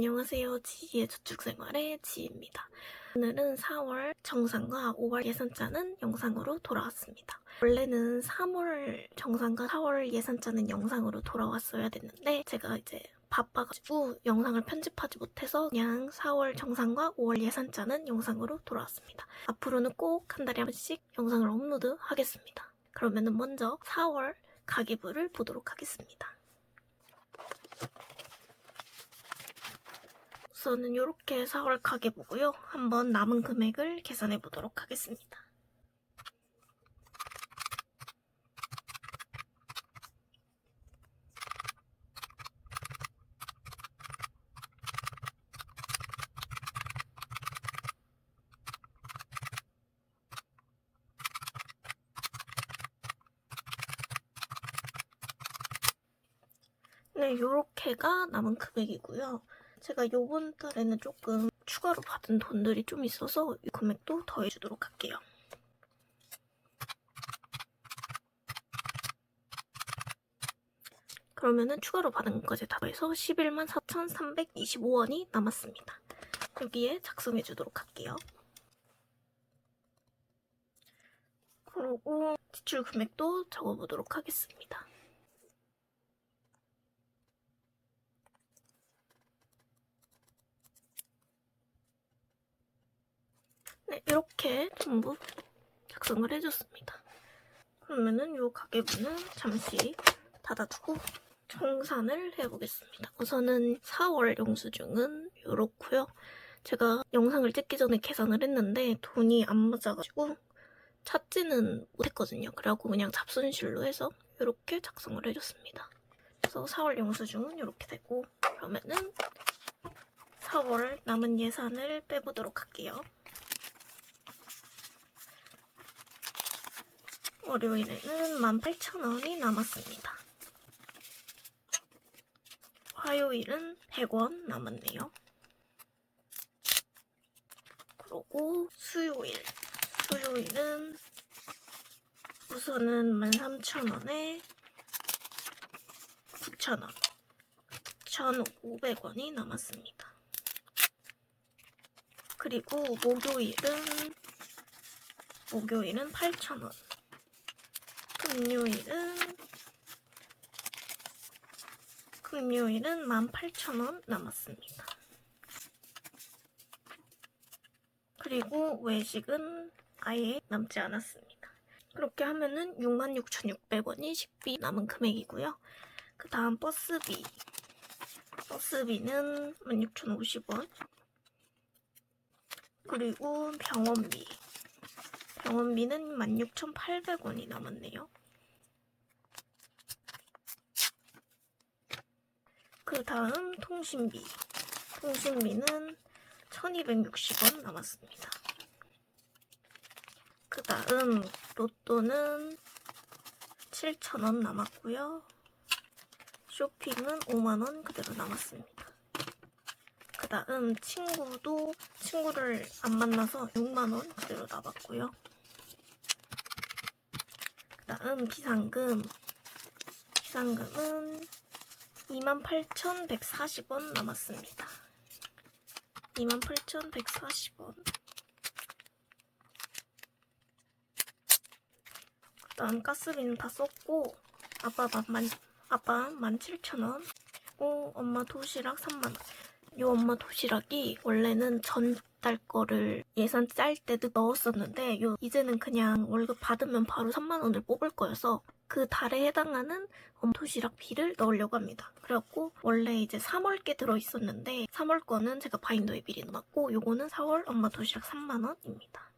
안녕하세요. 지희의 저축생활의 지희입니다. 오늘은 4월 정산과 5월 예산 짜는 영상으로 돌아왔습니다. 원래는 3월 정산과 4월 예산 짜는 영상으로 돌아왔어야 됐는데 제가 이제 바빠가지고 영상을 편집하지 못해서 그냥 4월 정산과 5월 예산 짜는 영상으로 돌아왔습니다. 앞으로는 꼭 한 달에 한 번씩 영상을 업로드 하겠습니다. 그러면은 먼저 4월 가계부를 보도록 하겠습니다. 우선은 이렇게 4월 가계부고요. 한번 남은 금액을 계산해 보도록 하겠습니다. 네, 요렇게가 남은 금액이고요. 제가 요번 달에는 조금 추가로 받은 돈들이 좀 있어서 이 금액도 더해주도록 할게요. 그러면은 추가로 받은 것까지 다 더해서 11만 4,325원이 남았습니다. 여기에 작성해주도록 할게요. 그리고 지출 금액도 적어보도록 하겠습니다. 네, 이렇게 전부 작성을 해줬습니다. 그러면은 이 가계부는 잠시 닫아두고 정산을 해보겠습니다. 우선은 4월 영수증은 이렇고요. 제가 영상을 찍기 전에 계산을 했는데 돈이 안 맞아가지고 찾지는 못했거든요. 그래갖고 그냥 잡순실로 해서 이렇게 작성을 해줬습니다. 그래서 4월 영수증은 이렇게 되고, 그러면은 4월 남은 예산을 빼보도록 할게요. 월요일에는 18,000원이 남았습니다. 화요일은 100원 남았네요. 그리고 수요일은 우선은 13,000원에 9,000원, 9,500원이 남았습니다. 그리고 목요일은 8,000원, 금요일은 18,000원 남았습니다. 그리고 외식은 아예 남지 않았습니다. 그렇게 하면은 66,600원이 식비 남은 금액이고요. 그 다음 버스비는 16,050원. 그리고 병원비는 16,800원이 남았네요. 그 다음 통신비는 1,260원 남았습니다. 그 다음 로또는 7,000원 남았고요. 쇼핑은 5만원 그대로 남았습니다. 그 다음 친구를 안 만나서 6만원 그대로 남았고요. 그 다음 비상금은 28,140원 남았습니다. 28,140원. 그 다음 가스비는 다 썼고, 아빠 17,000원. 그리고 엄마 도시락 3만원. 이 엄마 도시락이 원래는 전달 거를 예산 짤 때도 넣었었는데 이제는 그냥 월급 받으면 바로 3만원을 뽑을 거여서 그 달에 해당하는 엄마 도시락 비를 넣으려고 합니다. 그래갖고 원래 이제 3월 게 들어있었는데 3월 거는 제가 바인더에 미리 넣어놨고 요거는 4월 엄마 도시락 3만원입니다.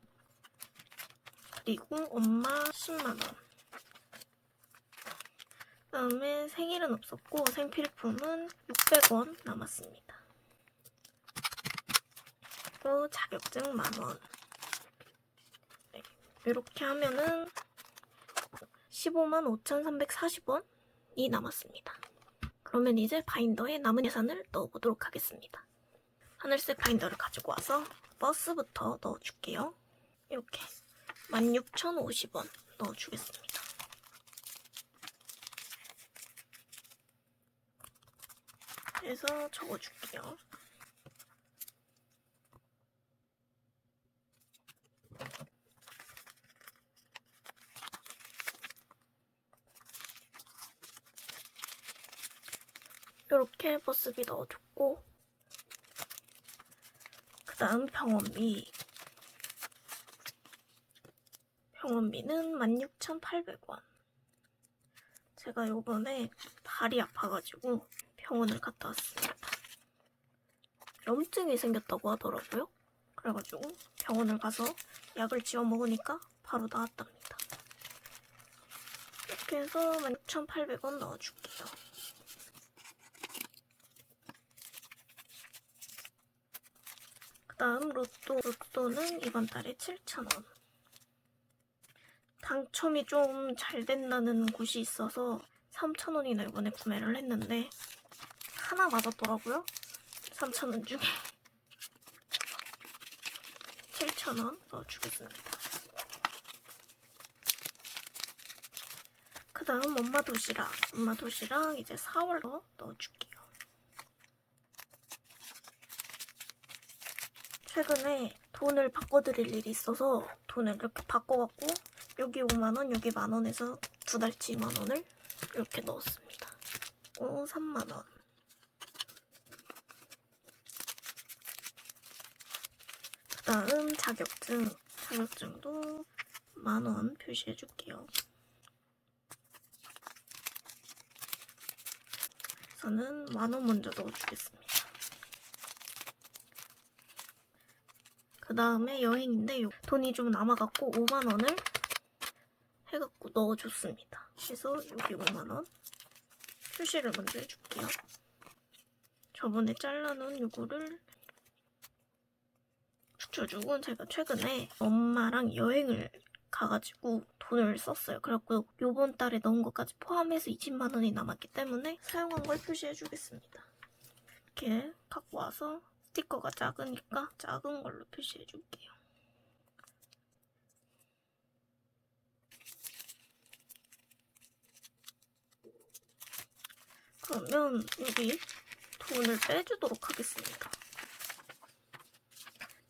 그리고 엄마 10만원. 그다음에 생일은 없었고 생필품은 600원 남았습니다. 그리고 자격증 10,000원. 네, 이렇게 하면은 155,340원이 남았습니다. 그러면 이제 바인더에 남은 예산을 넣어보도록 하겠습니다. 하늘색 바인더를 가지고 와서 버스부터 넣어줄게요. 이렇게 16,050원 넣어주겠습니다. 그래서 적어줄게요. 이렇게 버스비 넣어줬고, 그 다음 병원비. 병원비는 16,800원. 제가 요번에 발이 아파가지고 병원을 갔다 왔습니다. 염증이 생겼다고 하더라고요. 그래가지고 병원을 가서 약을 지어 먹으니까 바로 나았답니다. 이렇게 해서 16,800원 넣어줄게요. 그 다음 로또는 이번 달에 7,000원. 당첨이 좀 잘 된다는 곳이 있어서 3,000원이나 이번에 구매를 했는데 하나 맞았더라고요. 3,000원 중에 7,000원 넣어주겠습니다. 그 다음 엄마 도시락 이제 4월로 넣어줄게요. 최근에 돈을 바꿔드릴 일이 있어서 돈을 이렇게 바꿔갖고 여기 5만원, 여기 만원에서 두 달치 2만원을 이렇게 넣었습니다. 3만원. 그 다음 자격증도 10,000원 표시해줄게요. 저는 10,000원 먼저 넣어주겠습니다. 그 다음에 여행인데 돈이 좀 남아갖고 5만원을 해갖고 넣어줬습니다. 그래서 여기 5만원 표시를 먼저 해줄게요. 저번에 잘라놓은 요거를 붙여주고, 제가 최근에 엄마랑 여행을 가가지고 돈을 썼어요. 그래갖고 요번 달에 넣은 것까지 포함해서 20만원이 남았기 때문에 사용한 걸 표시해주겠습니다. 이렇게 갖고 와서 스티커가 작으니까 작은 걸로 표시해줄게요. 그러면 여기 돈을 빼주도록 하겠습니다.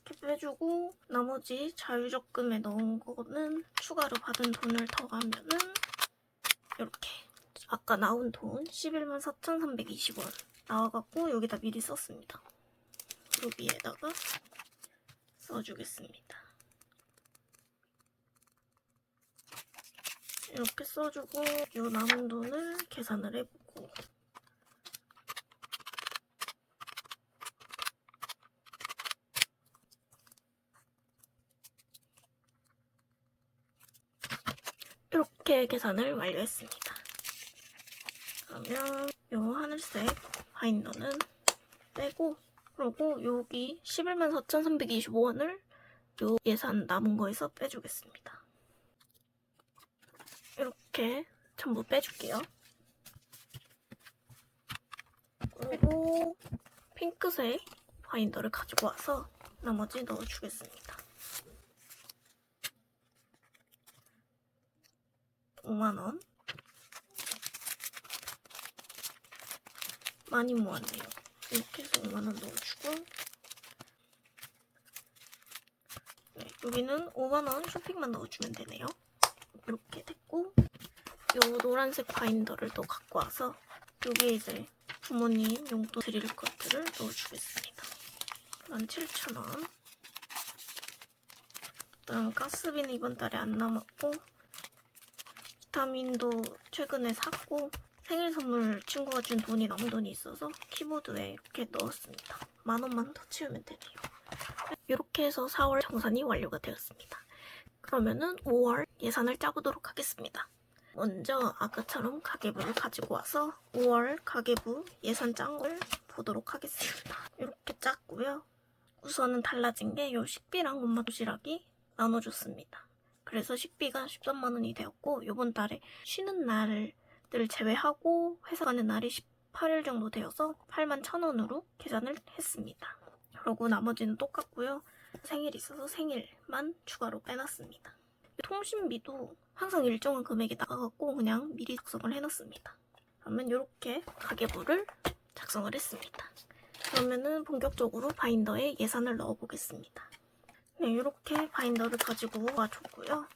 이렇게 빼주고 나머지 자유적금에 넣은 거는 추가로 받은 돈을 더하면은 이렇게 아까 나온 돈 114,320원 나와갖고 여기다 미리 썼습니다. 여기에다가 써주겠습니다. 이렇게 써주고 이 남은 돈을 계산을 해보고, 이렇게 계산을 완료했습니다. 그러면 이 하늘색 바인더는 빼고, 그리고 여기 114,325원을 요 예산 남은 거에서 빼주겠습니다. 이렇게 전부 빼줄게요. 그리고 핑크색 바인더를 가지고 와서 나머지 넣어주겠습니다. 5만원. 많이 모았네요. 이렇게 해서 5만원 넣어주고, 네, 여기는 5만원 쇼핑만 넣어주면 되네요. 이렇게 됐고, 요 노란색 바인더를 또 갖고 와서 여기에 이제 부모님 용돈 드릴 것들을 넣어주겠습니다. 17,000원. 일단 가스비는 이번 달에 안 남았고, 비타민도 최근에 샀고, 생일 선물 친구가 준 돈이 남은 돈이 있어서 키보드에 이렇게 넣었습니다. 10,000원만 더 채우면 되네요. 이렇게 해서 4월 정산이 완료가 되었습니다. 그러면은 5월 예산을 짜보도록 하겠습니다. 먼저 아까처럼 가계부를 가지고 와서 5월 가계부 예산 짠 걸 보도록 하겠습니다. 이렇게 짰고요. 우선은 달라진 게 요 식비랑 엄마 도시락이 나눠줬습니다. 그래서 식비가 13만원이 되었고, 요번 달에 쉬는 날을 제외하고 회사 가는 날이 18일 정도 되어서 81,000원으로 계산을 했습니다. 그리고 나머지는 똑같고요. 생일이 있어서 생일만 추가로 빼놨습니다. 통신비도 항상 일정한 금액이 나가갖고 그냥 미리 작성을 해놨습니다. 그러면 이렇게 가계부를 작성을 했습니다. 그러면은 본격적으로 바인더에 예산을 넣어보겠습니다. 네, 이렇게 바인더를 가지고 와줬고요.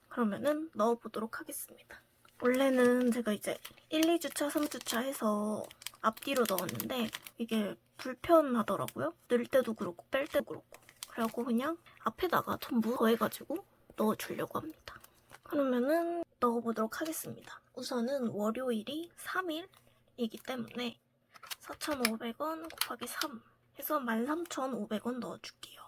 그러면은 넣어보도록 하겠습니다. 원래는 제가 이제 1, 2주차, 3주차 해서 앞뒤로 넣었는데 이게 불편하더라고요. 넣을 때도 그렇고 뺄 때도 그렇고. 그래갖고 그냥 앞에다가 전부 더해가지고 넣어주려고 합니다. 그러면은 넣어보도록 하겠습니다. 우선은 월요일이 3일이기 때문에 4,500원 곱하기 3 해서 13,500원 넣어줄게요.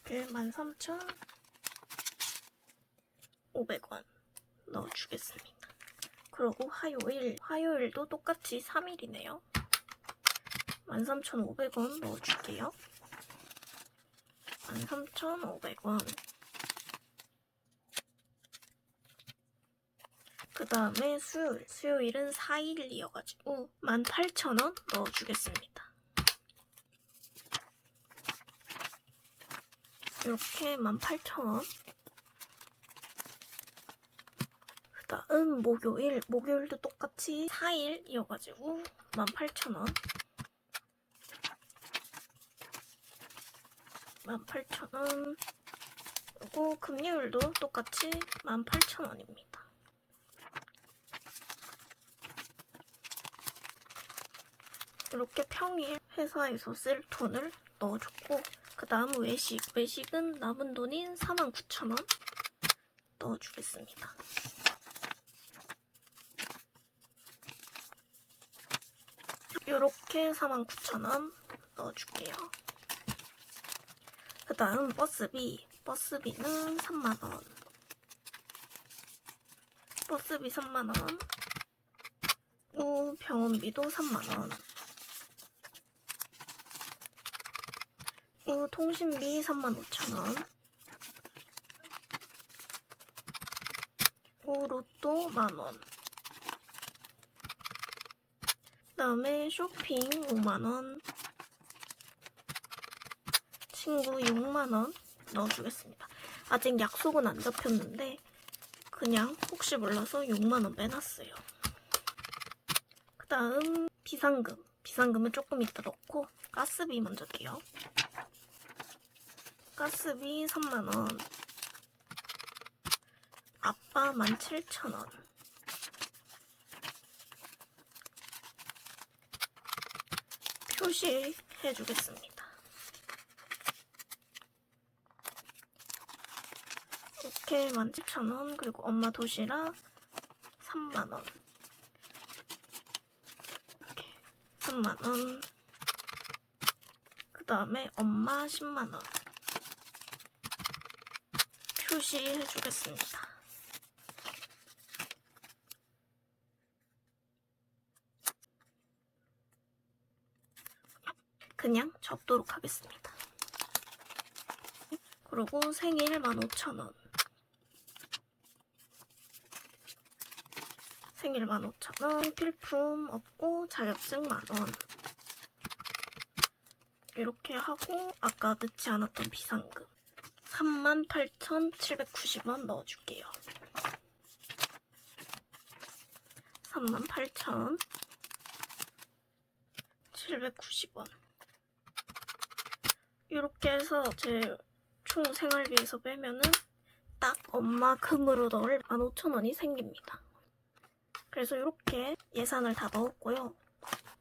13,500원 넣어주겠습니다. 그리고 화요일도 똑같이 3일이네요. 13,500원 넣어줄게요. 13,500원. 그 다음에 수요일은 4일이어가지고 18,000원 넣어주겠습니다. 이렇게 18,000원. 그 다음 목요일도 똑같이 4일이어가지고 18,000원. 18,000원. 그리고 금요일도 똑같이 18,000원입니다. 이렇게 평일 회사에서 쓸 돈을 넣어줬고 그 다음 외식은 남은 돈인 49,000원 넣어주겠습니다. 이렇게 49,000원 넣어줄게요. 그 다음 버스비는 3만원. 버스비 3만원. 병원비도 3만원. 통신비 35,000원. 로또 만원. 그 다음에 쇼핑 5만원. 친구 6만원 넣어주겠습니다. 아직 약속은 안 잡혔는데 그냥 혹시 몰라서 6만원 빼놨어요. 그 다음 비상금은 조금 이따 넣고 가스비 먼저 할게요. 가스비 3만원. 아빠 17,000원. 표시해주겠습니다. 이렇게 17,000원. 그리고 엄마 도시락 3만원. 이렇게 3만원. 그 다음에 엄마 10만원. 표시해주겠습니다. 그냥 접도록 하겠습니다. 그리고 생일 15,000원. 생일 15,000원. 필품 없고 자격증 만원. 이렇게 하고 아까 넣지 않았던 비상금 38,790원 넣어줄게요. 38,790원. 이렇게 해서 제 총 생활비에서 빼면은 딱 엄마 금으로 넣을 15,000원이 생깁니다. 그래서 이렇게 예산을 다 넣었고요.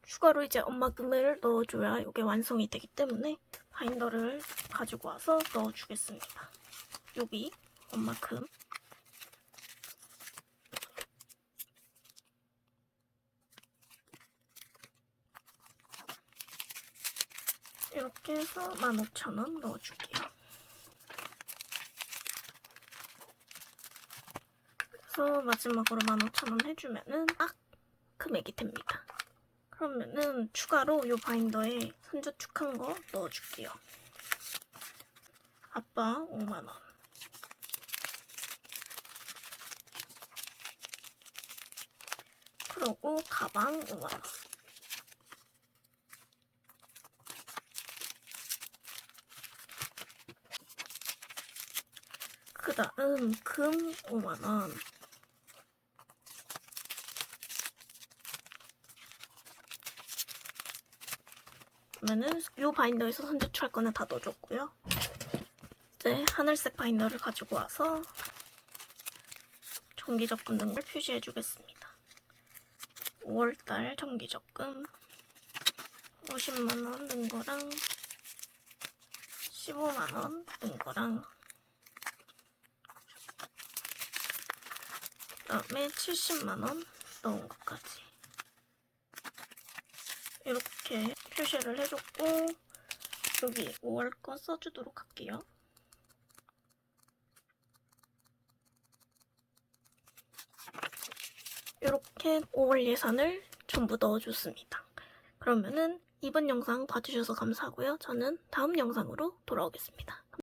추가로 이제 엄마 금을 넣어줘야 이게 완성이 되기 때문에 바인더를 가지고 와서 넣어주겠습니다. 여기 엄마 금. 이렇게 해서 15,000원 넣어줄게요. 그래서 마지막으로 15,000원 해주면은 딱 금액이 됩니다. 그러면은 추가로 이 바인더에 선저축한 거 넣어줄게요. 아빠 5만원. 그리고 가방 5만원. 그 다음 금 5만원. 그러면은 이 바인더에서 선저축할 거는 다 넣어줬고요. 이제 하늘색 바인더를 가지고 와서 정기 적금 등을 표시해 주겠습니다. 5월달 정기적금 50만원 는 거랑 15만원 는 거랑 그 다음에 70만원 넣은 것까지 이렇게 표시를 해줬고 여기 5월 거 써주도록 할게요. 이렇게 5월 예산을 전부 넣어줬습니다. 그러면은 이번 영상 봐주셔서 감사하고요. 저는 다음 영상으로 돌아오겠습니다.